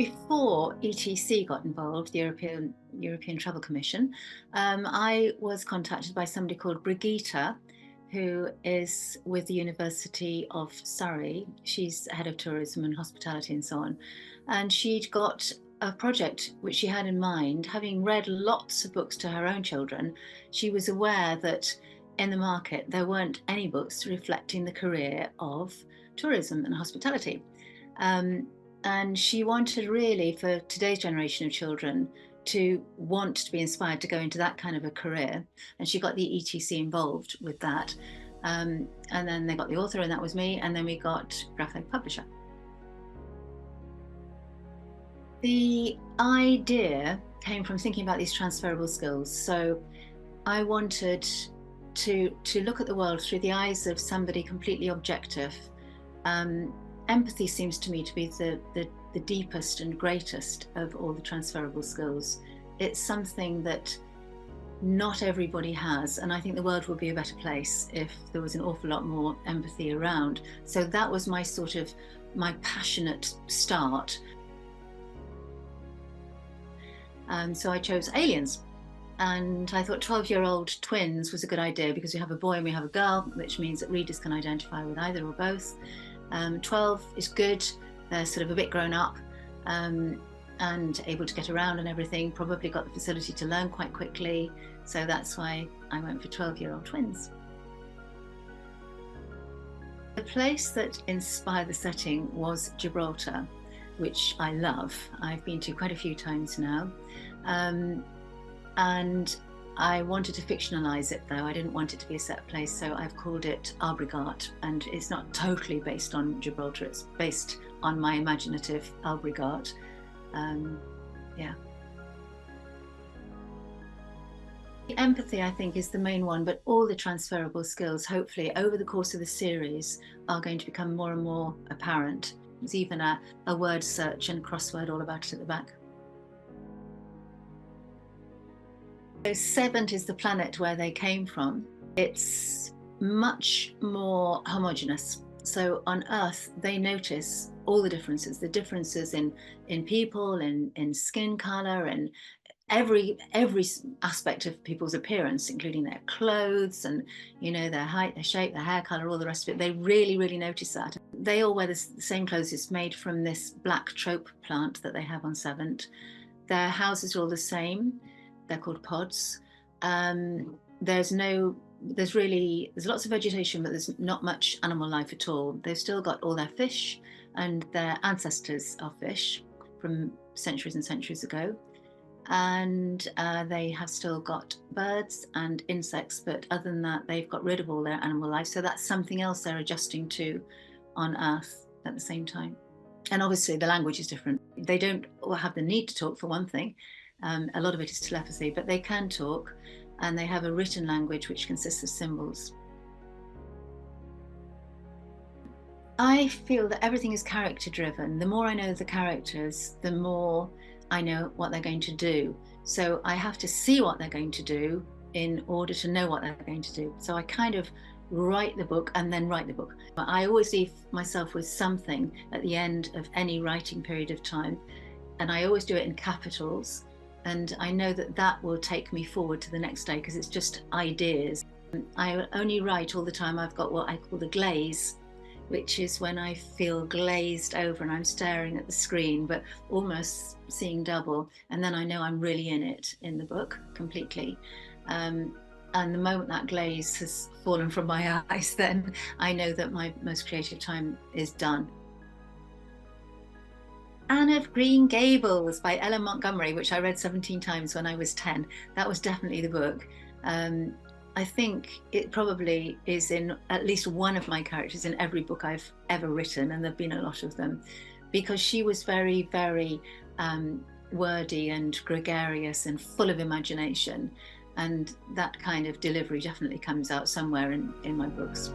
Before ETC got involved, the European Travel Commission, I was contacted by somebody called Brigitte, who is with the University of Surrey. She's head of tourism and hospitality and so on. And she'd got a project which she had in mind. Having read lots of books to her own children, she was aware that in the market there weren't any books reflecting the career of tourism and hospitality. And she wanted really for today's generation of children to want to be inspired to go into that kind of a career. And she got the ETC involved with that. And then they got the author, and that was me. And then we got graphic publisher. The idea came from thinking about these transferable skills. So I wanted to look at the world through the eyes of somebody completely objective. Empathy seems to me to be the deepest and greatest of all the transferable skills. It's something that not everybody has, and I think the world would be a better place if there was an awful lot more empathy around. So that was my passionate start. So I chose aliens. And I thought 12-year-old twins was a good idea because we have a boy and we have a girl, which means that readers can identify with either or both. 12 is good, they're sort of a bit grown up and able to get around and everything, probably got the facility to learn quite quickly. So that's why I went for 12-year-old twins. The place that inspired the setting was Gibraltar, which I love. I've been to quite a few times now. And I wanted to fictionalize it though. I didn't want it to be a set place, so I've called it Albregat, and it's not totally based on Gibraltar, it's based on my imaginative Albregat. Yeah. The empathy, I think, is the main one, but all the transferable skills, hopefully, over the course of the series are going to become more and more apparent. There's even a word search and crossword all about it at the back. So Sevent is the planet where they came from. It's much more homogeneous. So on Earth, they notice all the differences in people, in skin color, and every aspect of people's appearance, including their clothes and, you know, their height, their shape, their hair color, all the rest of it. They really, really notice that. They all wear the same clothes. It's made from this black trope plant that they have on Sevent. Their houses are all the same. They're called pods. There's lots of vegetation, but there's not much animal life at all. They've still got all their fish, and their ancestors are fish from centuries and centuries ago. And they have still got birds and insects, but other than that, they've got rid of all their animal life. So that's something else they're adjusting to on Earth at the same time. And obviously the language is different. They don't have the need to talk, for one thing. A lot of it is telepathy, but they can talk, and they have a written language which consists of symbols. I feel that everything is character driven. The more I know the characters, the more I know what they're going to do. So I have to see what they're going to do in order to know what they're going to do. So I kind of write the book and then write the book. But I always leave myself with something at the end of any writing period of time. And I always do it in capitals. And I know that that will take me forward to the next day because it's just ideas. I only write all the time. I've got what I call the glaze, which is when I feel glazed over and I'm staring at the screen, but almost seeing double. And then I know I'm really in it, in the book, completely. And the moment that glaze has fallen from my eyes, then I know that my most creative time is done. Anne of Green Gables by Ellen Montgomery, which I read 17 times when I was 10. That was definitely the book. I think it probably is in at least one of my characters in every book I've ever written, and there've been a lot of them, because she was very, very wordy and gregarious and full of imagination. And that kind of delivery definitely comes out somewhere in my books.